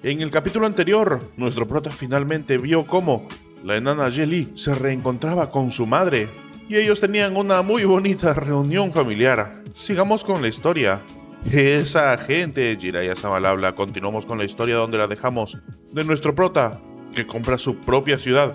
En el capítulo anterior, nuestro prota finalmente vio cómo la enana Jelly se reencontraba con su madre y ellos tenían una muy bonita reunión familiar. Sigamos con la historia. Esa gente, Jiraiya Sama al habla. Continuamos con la historia donde la dejamos de nuestro prota, que compra su propia ciudad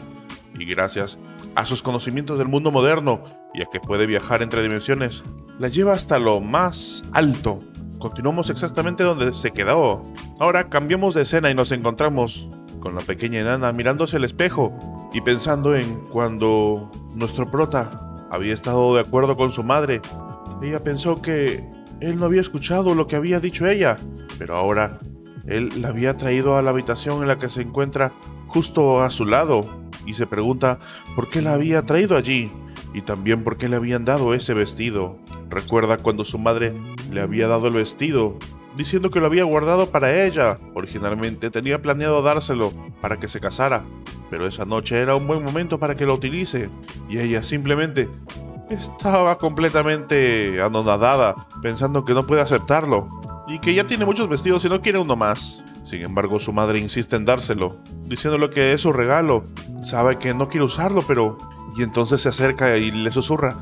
y gracias a sus conocimientos del mundo moderno y a que puede viajar entre dimensiones, la lleva hasta lo más alto. Continuamos exactamente donde se quedó. Ahora cambiamos de escena y nos encontramos con la pequeña enana mirándose al espejo y pensando en cuando nuestro prota había estado de acuerdo con su madre. Ella pensó que él no había escuchado lo que había dicho ella, pero ahora él la había traído a la habitación en la que se encuentra justo a su lado y se pregunta por qué la había traído allí y también por qué le habían dado ese vestido. Recuerda cuando su madre le había dado el vestido, diciendo que lo había guardado para ella. Originalmente tenía planeado dárselo para que se casara, pero esa noche era un buen momento para que lo utilice y ella simplemente estaba completamente anonadada, pensando que no puede aceptarlo y que ya tiene muchos vestidos y no quiere uno más. Sin embargo, su madre insiste en dárselo, diciéndole que es su regalo. Sabe que no quiere usarlo, pero... Y entonces se acerca y le susurra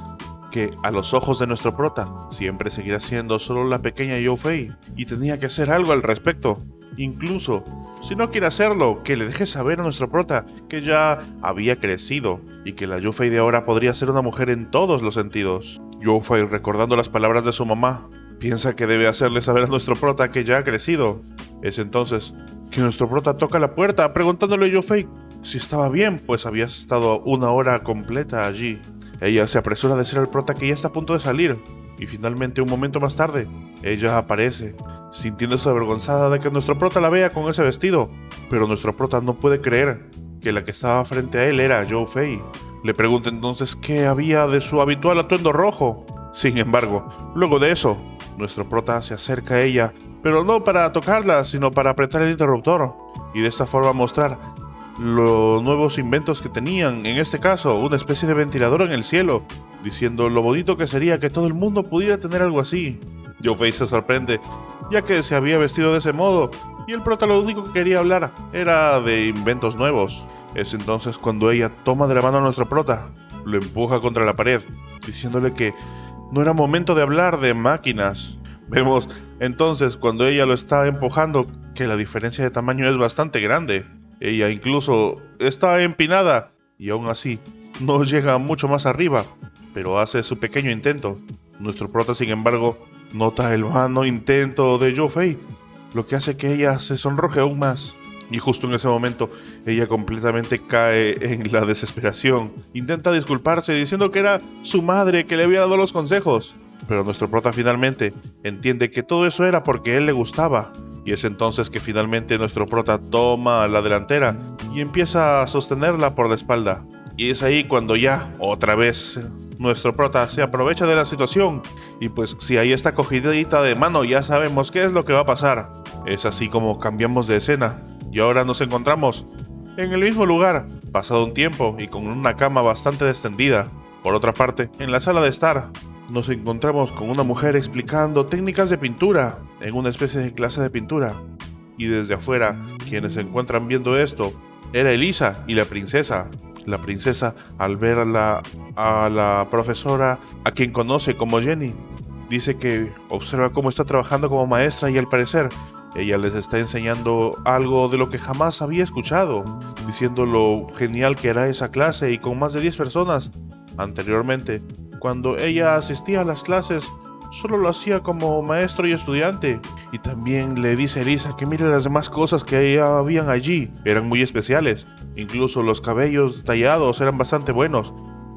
que a los ojos de nuestro prota siempre seguirá siendo solo la pequeña Youfei y tenía que hacer algo al respecto. Incluso, si no quiere hacerlo, que le deje saber a nuestro prota que ya había crecido y que la Youfei de ahora podría ser una mujer en todos los sentidos. Youfei, recordando las palabras de su mamá, piensa que debe hacerle saber a nuestro prota que ya ha crecido. Es entonces que nuestro prota toca la puerta preguntándole a Youfei si estaba bien, pues había estado una hora completa allí. Ella se apresura a decir al prota que ya está a punto de salir, y finalmente un momento más tarde, ella aparece, sintiéndose avergonzada de que nuestro prota la vea con ese vestido, pero nuestro prota no puede creer que la que estaba frente a él era Youfei. Le pregunta entonces qué había de su habitual atuendo rojo. Sin embargo, luego de eso, nuestro prota se acerca a ella, pero no para tocarla, sino para apretar el interruptor, y de esta forma mostrar los nuevos inventos que tenían, en este caso una especie de ventilador en el cielo, diciendo lo bonito que sería que todo el mundo pudiera tener algo así. Youfei se sorprende, ya que se había vestido de ese modo, y el prota lo único que quería hablar era de inventos nuevos. Es entonces cuando ella toma de la mano a nuestro prota, lo empuja contra la pared, diciéndole que no era momento de hablar de máquinas. Vemos entonces cuando ella lo está empujando que la diferencia de tamaño es bastante grande. Ella incluso está empinada y aún así no llega mucho más arriba, pero hace su pequeño intento. Nuestro prota, sin embargo, nota el vano intento de Youfei, lo que hace que ella se sonroje aún más. Y justo en ese momento, ella completamente cae en la desesperación. Intenta disculparse diciendo que era su madre que le había dado los consejos, pero nuestro prota finalmente entiende que todo eso era porque él le gustaba. Y es entonces que finalmente nuestro prota toma la delantera y empieza a sostenerla por la espalda. Y es ahí cuando ya, otra vez, nuestro prota se aprovecha de la situación. Y pues si hay esta cogidita de mano, ya sabemos qué es lo que va a pasar. Es así como cambiamos de escena. Y ahora nos encontramos en el mismo lugar, pasado un tiempo y con una cama bastante extendida. Por otra parte, en la sala de estar, nos encontramos con una mujer explicando técnicas de pintura en una especie de clase de pintura. Y desde afuera, quienes se encuentran viendo esto, era Elisa y la princesa. La princesa, al ver a la profesora, a quien conoce como Jenny, dice que observa cómo está trabajando como maestra y al parecer ella les está enseñando algo de lo que jamás había escuchado, diciendo lo genial que era esa clase y con más de 10 personas. Anteriormente, cuando ella asistía a las clases, solo lo hacía como maestro y estudiante. Y también le dice a Elisa que mire las demás cosas que habían allí, eran muy especiales. Incluso los cabellos tallados eran bastante buenos.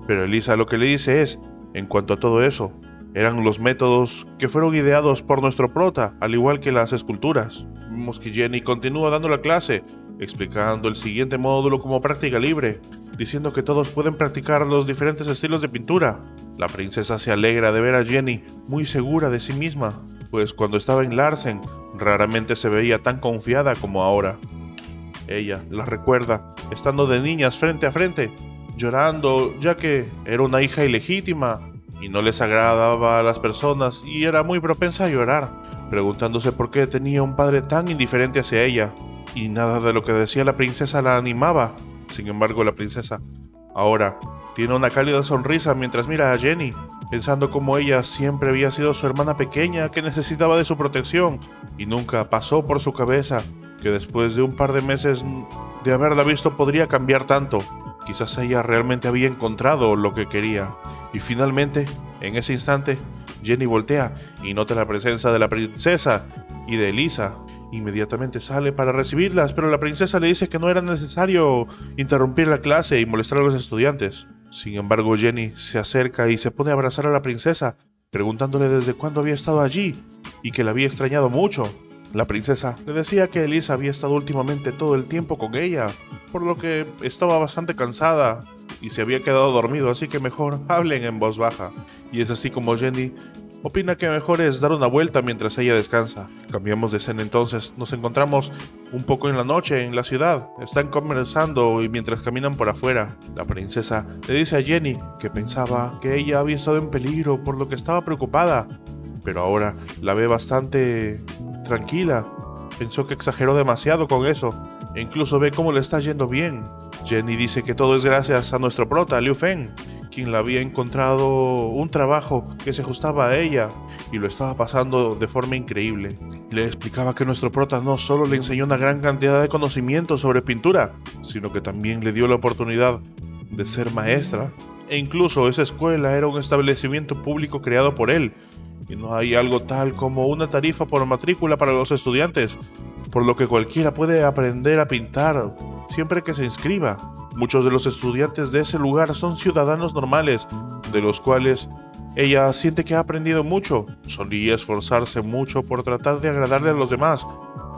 Pero Elisa lo que le dice es, en cuanto a todo eso, eran los métodos que fueron ideados por nuestro prota, al igual que las esculturas. Vemos que Jenny continúa dando la clase, explicando el siguiente módulo como práctica libre, diciendo que todos pueden practicar los diferentes estilos de pintura. La princesa se alegra de ver a Jenny muy segura de sí misma, pues cuando estaba en Larsen raramente se veía tan confiada como ahora. Ella la recuerda estando de niñas frente a frente, llorando ya que era una hija ilegítima y no les agradaba a las personas y era muy propensa a llorar. preguntándose por qué tenía un padre tan indiferente hacia ella, y nada de lo que decía la princesa la animaba. Sin embargo, la princesa ahora tiene una cálida sonrisa mientras mira a Jenny, pensando cómo ella siempre había sido su hermana pequeña que necesitaba de su protección, y nunca pasó por su cabeza que después de un par de meses de haberla visto podría cambiar tanto. Quizás ella realmente había encontrado lo que quería. Y finalmente, en ese instante, Jenny voltea y nota la presencia de la princesa y de Elisa. Inmediatamente sale para recibirlas, pero la princesa le dice que no era necesario interrumpir la clase y molestar a los estudiantes. Sin embargo, Jenny se acerca y se pone a abrazar a la princesa, preguntándole desde cuándo había estado allí y que la había extrañado mucho. La princesa le decía que Elisa había estado últimamente todo el tiempo con ella, por lo que estaba bastante cansada y se había quedado dormido, así que mejor hablen en voz baja. Y es así como Jenny opina que mejor es dar una vuelta mientras ella descansa. Cambiamos de escena entonces, nos encontramos un poco en la noche en la ciudad. Están conversando y mientras caminan por afuera, la princesa le dice a Jenny que pensaba que ella había estado en peligro, por lo que estaba preocupada, pero ahora la ve bastante tranquila. Pensó que exageró demasiado con eso, e incluso ve cómo le está yendo bien. Jenny dice que todo es gracias a nuestro prota, Liu Feng, quien le había encontrado un trabajo que se ajustaba a ella y lo estaba pasando de forma increíble. Le explicaba que nuestro prota no solo le enseñó una gran cantidad de conocimientos sobre pintura, sino que también le dio la oportunidad de ser maestra. E incluso esa escuela era un establecimiento público creado por él, y no hay algo tal como una tarifa por matrícula para los estudiantes, por lo que cualquiera puede aprender a pintar siempre que se inscriba. Muchos de los estudiantes de ese lugar son ciudadanos normales, de los cuales ella siente que ha aprendido mucho. Solía esforzarse mucho por tratar de agradarle a los demás,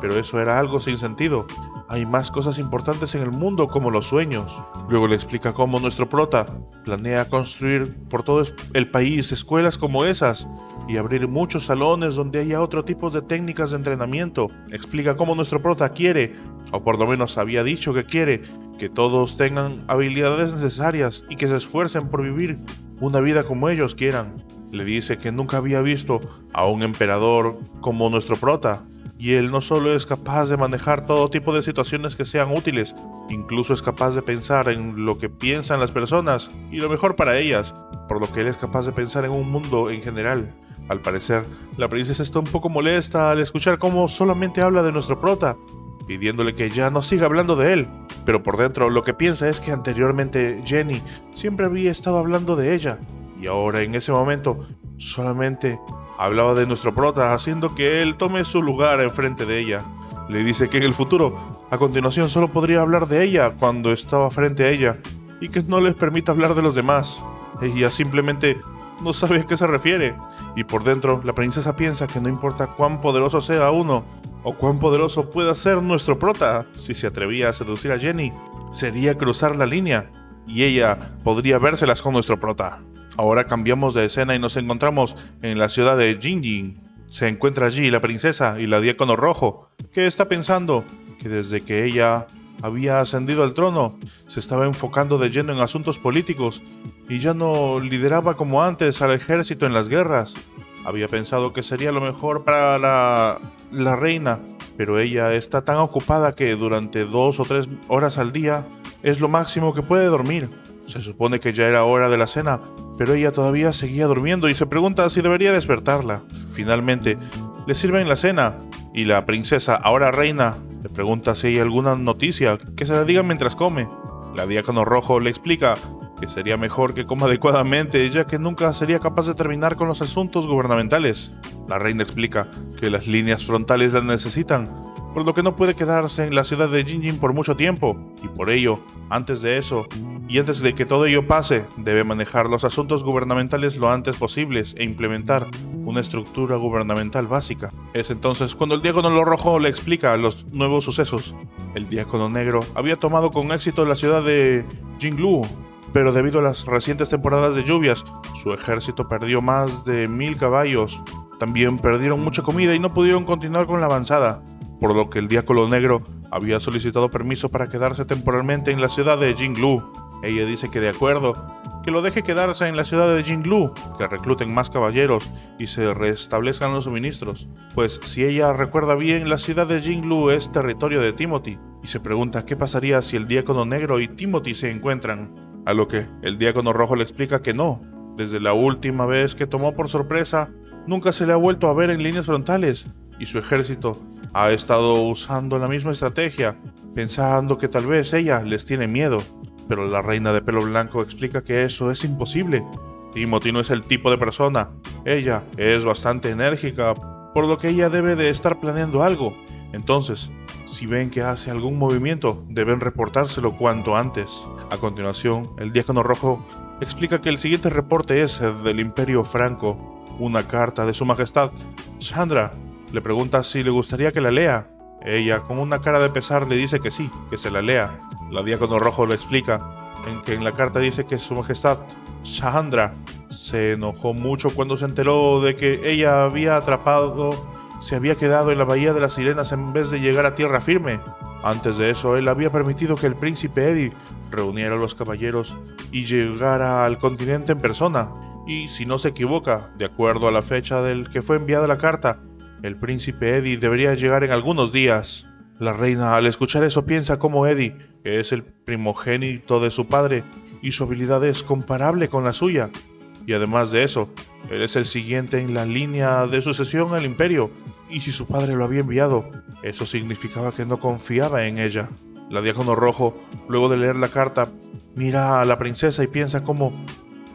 pero eso era algo sin sentido. Hay más cosas importantes en el mundo, como los sueños. Luego le explica cómo nuestro prota planea construir por todo el país escuelas como esas y abrir muchos salones donde haya otro tipo de técnicas de entrenamiento. Explica cómo nuestro prota quiere, o por lo menos había dicho que quiere, que todos tengan habilidades necesarias y que se esfuercen por vivir una vida como ellos quieran. Le dice que nunca había visto a un emperador como nuestro prota, y él no solo es capaz de manejar todo tipo de situaciones que sean útiles, incluso es capaz de pensar en lo que piensan las personas y lo mejor para ellas, por lo que él es capaz de pensar en un mundo en general. Al parecer, la princesa está un poco molesta al escuchar cómo solamente habla de nuestro prota, pidiéndole que ya no siga hablando de él, pero por dentro lo que piensa es que anteriormente Jenny siempre había estado hablando de ella, y ahora en ese momento solamente hablaba de nuestro prota, haciendo que él tome su lugar enfrente de ella. Le dice que en el futuro, a continuación, solo podría hablar de ella cuando estaba frente a ella, y que no les permita hablar de los demás. Ella simplemente no sabe a qué se refiere, y por dentro la princesa piensa que no importa cuán poderoso sea uno, o cuán poderoso pueda ser nuestro prota, si se atrevía a seducir a Jenny, sería cruzar la línea, y ella podría vérselas con nuestro prota. Ahora cambiamos de escena y nos encontramos en la ciudad de Jinjin. Se encuentra allí la princesa y la diácono rojo, que está pensando que desde que ella había ascendido al trono, se estaba enfocando de lleno en asuntos políticos y ya no lideraba como antes al ejército en las guerras. Había pensado que sería lo mejor para la reina, pero ella está tan ocupada que durante 2 o 3 horas al día es lo máximo que puede dormir. Se supone que ya era hora de la cena, pero ella todavía seguía durmiendo y se pregunta si debería despertarla. Finalmente, le sirven la cena y la princesa, ahora reina, le pregunta si hay alguna noticia que se la diga mientras come. La diácono rojo le explica que sería mejor que coma adecuadamente, ya que nunca sería capaz de terminar con los asuntos gubernamentales. La reina explica que las líneas frontales la necesitan, por lo que no puede quedarse en la ciudad de Jinjin por mucho tiempo, y por ello, antes de eso, y antes de que todo ello pase, debe manejar los asuntos gubernamentales lo antes posibles e implementar una estructura gubernamental básica. Es entonces cuando el diácono rojo le explica los nuevos sucesos. El diácono negro había tomado con éxito la ciudad de Jinglu, pero debido a las recientes temporadas de lluvias, su ejército perdió más de 1000 caballos. También perdieron mucha comida y no pudieron continuar con la avanzada, por lo que el diácono negro había solicitado permiso para quedarse temporalmente en la ciudad de Jinglu. Ella dice que de acuerdo, que lo deje quedarse en la ciudad de Jinglu, que recluten más caballeros y se restablezcan los suministros. Pues si ella recuerda bien, la ciudad de Jinglu es territorio de Timothy, y se pregunta qué pasaría si el Diácono Negro y Timothy se encuentran. A lo que el Diácono Rojo le explica que no. Desde la última vez que tomó por sorpresa, nunca se le ha vuelto a ver en líneas frontales, y su ejército ha estado usando la misma estrategia, pensando que tal vez ella les tiene miedo. Pero la reina de pelo blanco explica que eso es imposible. Timothy no es el tipo de persona. Ella es bastante enérgica, por lo que ella debe de estar planeando algo. Entonces, si ven que hace algún movimiento, deben reportárselo cuanto antes. A continuación, el Diácono Rojo explica que el siguiente reporte es del Imperio Franco, una carta de Su Majestad. Chandra le pregunta si le gustaría que la lea. Ella, con una cara de pesar, le dice que sí, que se la lea. La Diácono Rojo le explica que en la carta dice que Su Majestad Chandra se enojó mucho cuando se enteró de que ella se había quedado en la Bahía de las Sirenas en vez de llegar a tierra firme. Antes de eso, él había permitido que el príncipe Eddie reuniera a los caballeros y llegara al continente en persona. Y si no se equivoca, de acuerdo a la fecha del que fue enviada la carta, el príncipe Eddie debería llegar en algunos días. La reina, al escuchar eso, piensa cómo Eddie, que es el primogénito de su padre, y su habilidad es comparable con la suya. Y además de eso, él es el siguiente en la línea de sucesión al imperio, y si su padre lo había enviado, eso significaba que no confiaba en ella. La Diácono Rojo, luego de leer la carta, mira a la princesa y piensa cómo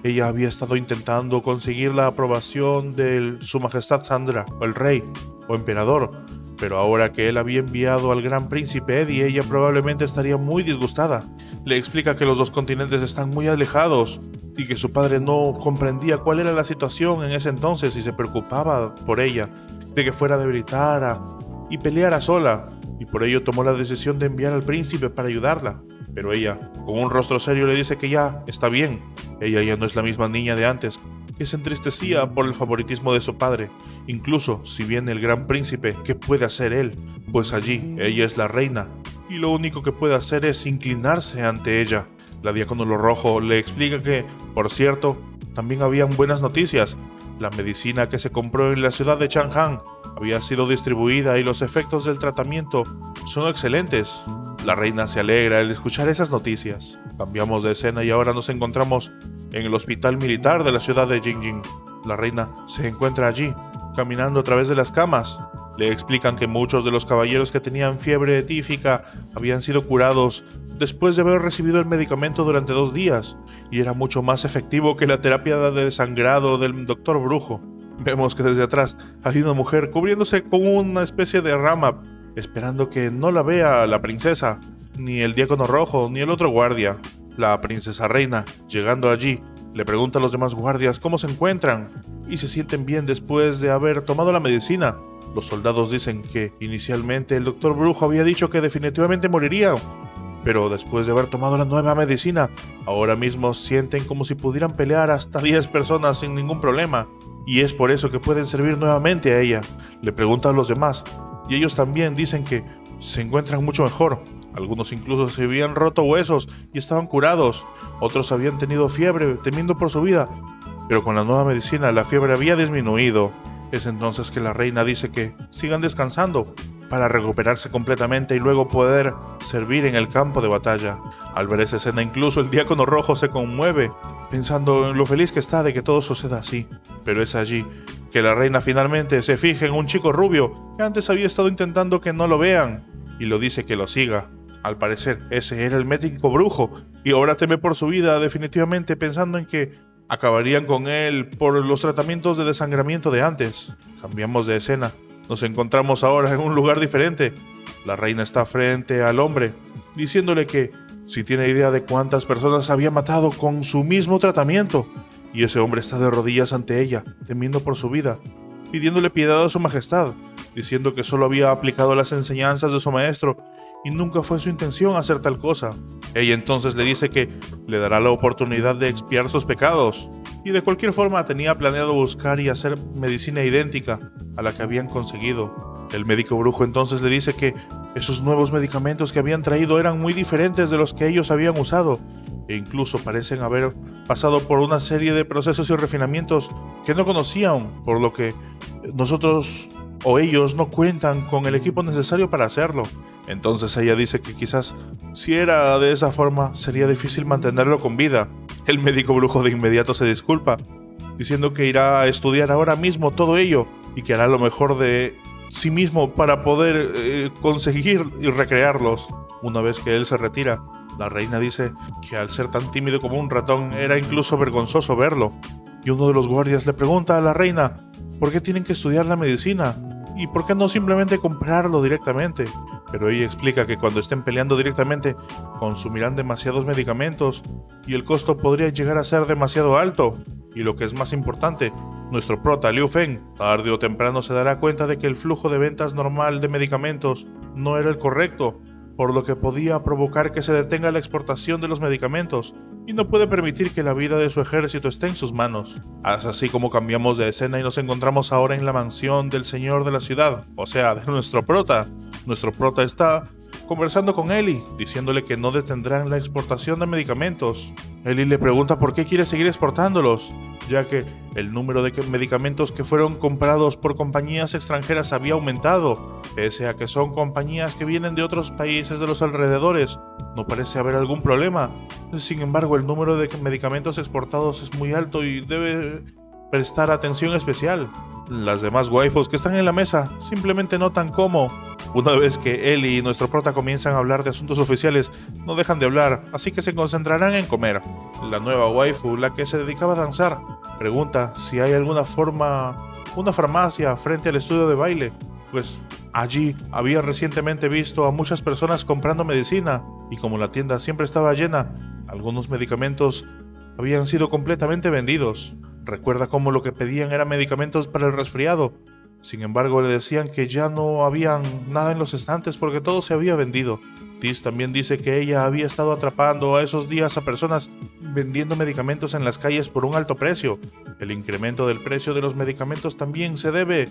ella había estado intentando conseguir la aprobación de Su Majestad Chandra, o el rey, o emperador, pero ahora que él había enviado al gran príncipe Eddie, ella probablemente estaría muy disgustada. Le explica que los dos continentes están muy alejados y que su padre no comprendía cuál era la situación en ese entonces y se preocupaba por ella, de que fuera debilitada y peleara sola, y por ello tomó la decisión de enviar al príncipe para ayudarla. Pero ella, con un rostro serio, le dice que ya está bien. Ella ya no es la misma niña de antes, que se entristecía por el favoritismo de su padre. Incluso si viene el gran príncipe, ¿qué puede hacer él? Pues allí ella es la reina, y lo único que puede hacer es inclinarse ante ella. La Diácono Rojo le explica que, por cierto, también habían buenas noticias. La medicina que se compró en la ciudad de Chang'an había sido distribuida y los efectos del tratamiento son excelentes. La reina se alegra al escuchar esas noticias. Cambiamos de escena y ahora nos encontramos en el hospital militar de la ciudad de Jingjing. La reina se encuentra allí, caminando a través de las camas. Le explican que muchos de los caballeros que tenían fiebre tífica habían sido curados después de haber recibido el medicamento durante 2 días, y era mucho más efectivo que la terapia de desangrado del doctor Brujo. Vemos que desde atrás hay una mujer cubriéndose con una especie de rama, esperando que no la vea la princesa, ni el Diácono Rojo, ni el otro guardia. La princesa reina, llegando allí, le pregunta a los demás guardias cómo se encuentran y si se sienten bien después de haber tomado la medicina. Los soldados dicen que inicialmente el doctor Brujo había dicho que definitivamente moriría, pero después de haber tomado la nueva medicina, ahora mismo sienten como si pudieran pelear hasta 10 personas sin ningún problema, y es por eso que pueden servir nuevamente a ella. Le pregunta a los demás, y ellos también dicen que se encuentran mucho mejor. Algunos incluso se habían roto huesos y estaban curados, otros habían tenido fiebre temiendo por su vida, pero con la nueva medicina la fiebre había disminuido. Es entonces que la reina dice que sigan descansando para recuperarse completamente y luego poder servir en el campo de batalla. Al ver esa escena, incluso el Diácono Rojo se conmueve, pensando en lo feliz que está de que todo suceda así. Pero es allí que la reina finalmente se fija en un chico rubio que antes había estado intentando que no lo vean, y lo dice que lo siga. Al parecer, ese era el médico brujo, y ahora teme por su vida, definitivamente pensando en que acabarían con él por los tratamientos de desangramiento de antes. Cambiamos de escena. Nos encontramos ahora en un lugar diferente. La reina está frente al hombre, diciéndole que si tiene idea de cuántas personas había matado con su mismo tratamiento. Y ese hombre está de rodillas ante ella, temiendo por su vida, pidiéndole piedad a su majestad, diciendo que solo había aplicado las enseñanzas de su maestro y nunca fue su intención hacer tal cosa. Ella entonces le dice que le dará la oportunidad de expiar sus pecados, y de cualquier forma tenía planeado buscar y hacer medicina idéntica a la que habían conseguido. El médico brujo entonces le dice que esos nuevos medicamentos que habían traído eran muy diferentes de los que ellos habían usado. e incluso parecen haber pasado por una serie de procesos y refinamientos que no conocían, por lo que nosotros o ellos no cuentan con el equipo necesario para hacerlo. Entonces ella dice que quizás si era de esa forma sería difícil mantenerlo con vida. El médico brujo de inmediato se disculpa, diciendo que irá a estudiar ahora mismo todo ello y que hará lo mejor de sí mismo para poder conseguir y recrearlos. Una vez que él se retira, la reina dice que al ser tan tímido como un ratón era incluso vergonzoso verlo. Y uno de los guardias le pregunta a la reina por qué tienen que estudiar la medicina y por qué no simplemente comprarlo directamente. Pero ella explica que cuando estén peleando directamente consumirán demasiados medicamentos y el costo podría llegar a ser demasiado alto. Y lo que es más importante, nuestro prota Liu Feng tarde o temprano se dará cuenta de que el flujo de ventas normal de medicamentos no era el correcto, por lo que podía provocar que se detenga la exportación de los medicamentos y no puede permitir que la vida de su ejército esté en sus manos. Es así como cambiamos de escena y nos encontramos ahora en la mansión del señor de la ciudad, o sea, de nuestro prota. Nuestro prota está conversando con Ellie, diciéndole que no detendrán la exportación de medicamentos. Ellie le pregunta por qué quiere seguir exportándolos, ya que el número de medicamentos que fueron comprados por compañías extranjeras había aumentado, pese a que son compañías que vienen de otros países de los alrededores. No parece haber algún problema. Sin embargo, el número de medicamentos exportados es muy alto y debe prestar atención especial. Las demás waifus que están en la mesa simplemente notan cómo, una vez que Ellie y nuestro prota comienzan a hablar de asuntos oficiales, no dejan de hablar, así que se concentrarán en comer. La nueva waifu, la que se dedicaba a danzar, pregunta si hay una farmacia frente al estudio de baile, pues allí había recientemente visto a muchas personas comprando medicina, y como la tienda siempre estaba llena, algunos medicamentos habían sido completamente vendidos. Recuerda cómo lo que pedían eran medicamentos para el resfriado. Sin embargo, le decían que ya no habían nada en los estantes porque todo se había vendido. Tis también dice que ella había estado atrapando a esos días a personas vendiendo medicamentos en las calles por un alto precio. El incremento del precio de los medicamentos también se debe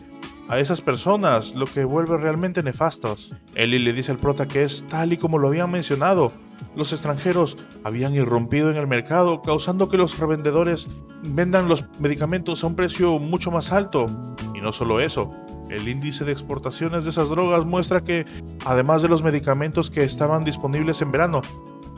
a esas personas, lo que vuelve realmente nefastos. Ellie le dice al prota que es tal y como lo habían mencionado. Los extranjeros habían irrumpido en el mercado, causando que los revendedores vendan los medicamentos a un precio mucho más alto. Y no solo eso, el índice de exportaciones de esas drogas muestra que, además de los medicamentos que estaban disponibles en verano,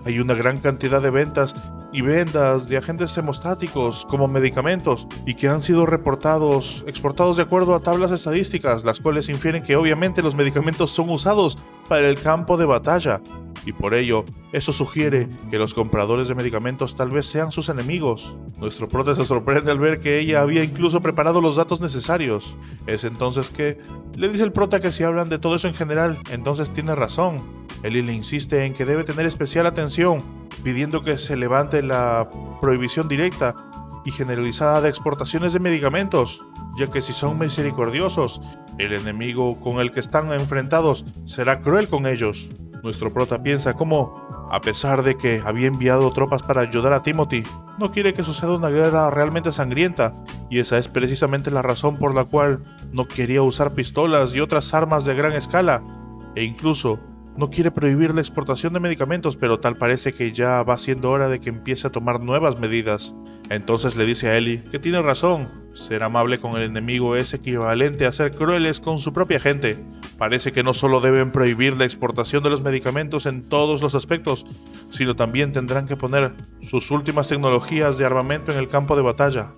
hay una gran cantidad de ventas y vendas de agentes hemostáticos como medicamentos y que han sido exportados de acuerdo a tablas estadísticas, las cuales infieren que obviamente los medicamentos son usados para el campo de batalla. Y por ello, eso sugiere que los compradores de medicamentos tal vez sean sus enemigos. Nuestro prota se sorprende al ver que ella había incluso preparado los datos necesarios. Es entonces que le dice el prota que si hablan de todo eso en general, entonces tiene razón. Ellie le insiste en que debe tener especial atención, pidiendo que se levante la prohibición directa y generalizada de exportaciones de medicamentos, ya que si son misericordiosos, el enemigo con el que están enfrentados será cruel con ellos. Nuestro prota piensa cómo, a pesar de que había enviado tropas para ayudar a Timothy, no quiere que suceda una guerra realmente sangrienta, y esa es precisamente la razón por la cual no quería usar pistolas y otras armas de gran escala, e incluso no quiere prohibir la exportación de medicamentos, pero tal parece que ya va siendo hora de que empiece a tomar nuevas medidas. Entonces le dice a Ellie que tiene razón, ser amable con el enemigo es equivalente a ser crueles con su propia gente. Parece que no solo deben prohibir la exportación de los medicamentos en todos los aspectos, sino también tendrán que poner sus últimas tecnologías de armamento en el campo de batalla,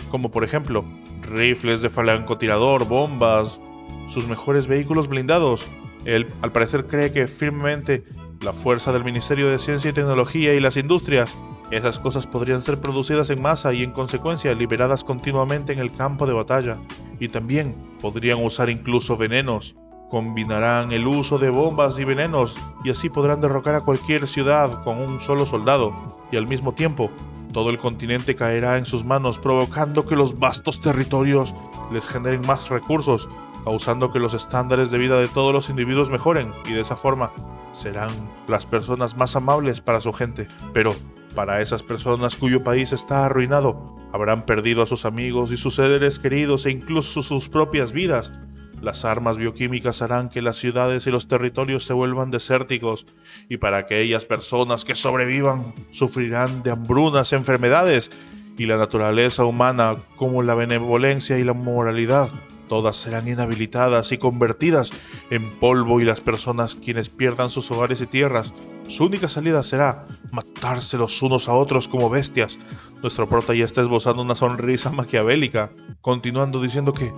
como por ejemplo, rifles de francotirador, bombas, sus mejores vehículos blindados. Él, al parecer, cree que firmemente la fuerza del Ministerio de Ciencia y Tecnología y las industrias, esas cosas podrían ser producidas en masa y en consecuencia liberadas continuamente en el campo de batalla. Y también podrían usar incluso venenos. Combinarán el uso de bombas y venenos y así podrán derrocar a cualquier ciudad con un solo soldado. Y al mismo tiempo, todo el continente caerá en sus manos, provocando que los vastos territorios les generen más recursos, causando que los estándares de vida de todos los individuos mejoren, y de esa forma serán las personas más amables para su gente. Pero para esas personas cuyo país está arruinado, habrán perdido a sus amigos y sus seres queridos e incluso sus propias vidas. Las armas bioquímicas harán que las ciudades y los territorios se vuelvan desérticos, y para aquellas personas que sobrevivan sufrirán de hambrunas, enfermedades, y la naturaleza humana, como la benevolencia y la moralidad, todas serán inhabilitadas y convertidas en polvo, y las personas quienes pierdan sus hogares y tierras, su única salida será matarse los unos a otros como bestias. Nuestro prota ya está esbozando una sonrisa maquiavélica, continuando diciendo que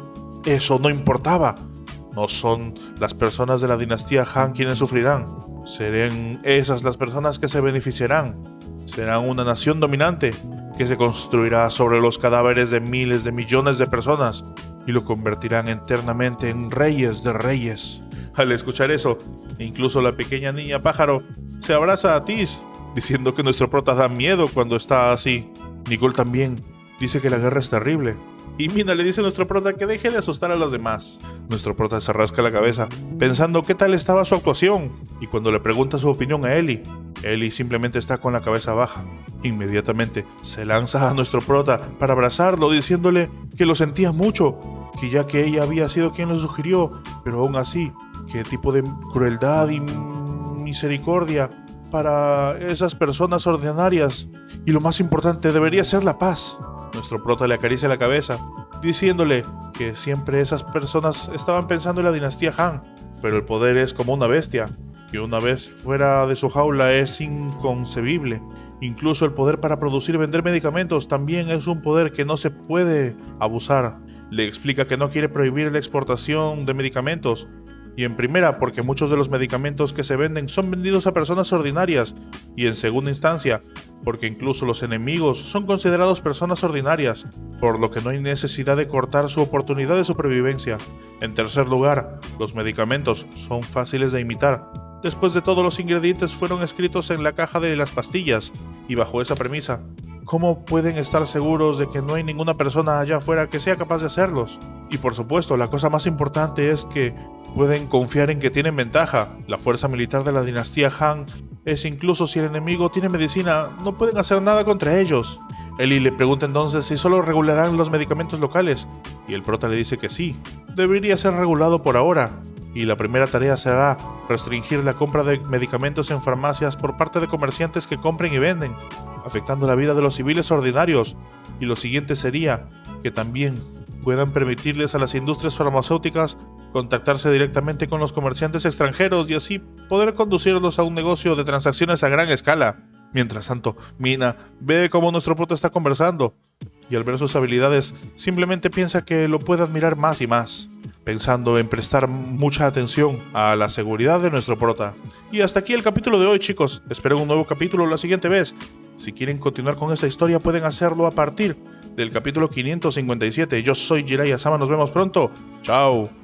eso no importaba. No son las personas de la dinastía Han quienes sufrirán. Serán esas las personas que se beneficiarán. Serán una nación dominante que se construirá sobre los cadáveres de miles de millones de personas y lo convertirán eternamente en reyes de reyes. Al escuchar eso, incluso la pequeña niña pájaro se abraza a Tis, diciendo que nuestro prota da miedo cuando está así. Nicole también dice que la guerra es terrible. Y Mina le dice a nuestro prota que deje de asustar a los demás. Nuestro prota se rasca la cabeza, pensando qué tal estaba su actuación. Y cuando le pregunta su opinión a Ellie simplemente está con la cabeza baja. Inmediatamente se lanza a nuestro prota para abrazarlo, diciéndole que lo sentía mucho, que ya que ella había sido quien lo sugirió, pero aún así, qué tipo de crueldad y misericordia para esas personas ordinarias. Y lo más importante debería ser la paz. Nuestro prota le acaricia la cabeza, diciéndole que siempre esas personas estaban pensando en la dinastía Han, pero el poder es como una bestia, que una vez fuera de su jaula es inconcebible. Incluso el poder para producir y vender medicamentos también es un poder que no se puede abusar. Le explica que no quiere prohibir la exportación de medicamentos, y en primera porque muchos de los medicamentos que se venden son vendidos a personas ordinarias, y en segunda instancia porque incluso los enemigos son considerados personas ordinarias, por lo que no hay necesidad de cortar su oportunidad de supervivencia. En tercer lugar, los medicamentos son fáciles de imitar. Después de todo, los ingredientes fueron escritos en la caja de las pastillas, y bajo esa premisa, ¿cómo pueden estar seguros de que no hay ninguna persona allá afuera que sea capaz de hacerlos? Y por supuesto, la cosa más importante es que pueden confiar en que tienen ventaja. La fuerza militar de la dinastía Han es incluso si el enemigo tiene medicina, no pueden hacer nada contra ellos. Ellie le pregunta entonces si solo regularán los medicamentos locales, y el prota le dice que sí, debería ser regulado por ahora. Y la primera tarea será restringir la compra de medicamentos en farmacias por parte de comerciantes que compren y venden, afectando la vida de los civiles ordinarios. Y lo siguiente sería que también puedan permitirles a las industrias farmacéuticas contactarse directamente con los comerciantes extranjeros y así poder conducirlos a un negocio de transacciones a gran escala. Mientras tanto, Mina ve cómo nuestro prota está conversando, y al ver sus habilidades simplemente piensa que lo puede admirar más y más, pensando en prestar mucha atención a la seguridad de nuestro prota. Y hasta aquí el capítulo de hoy, chicos. Esperen un nuevo capítulo la siguiente vez. Si quieren continuar con esta historia pueden hacerlo a partir del capítulo 557. Yo soy Jiraiya Sama, nos vemos pronto. Chao.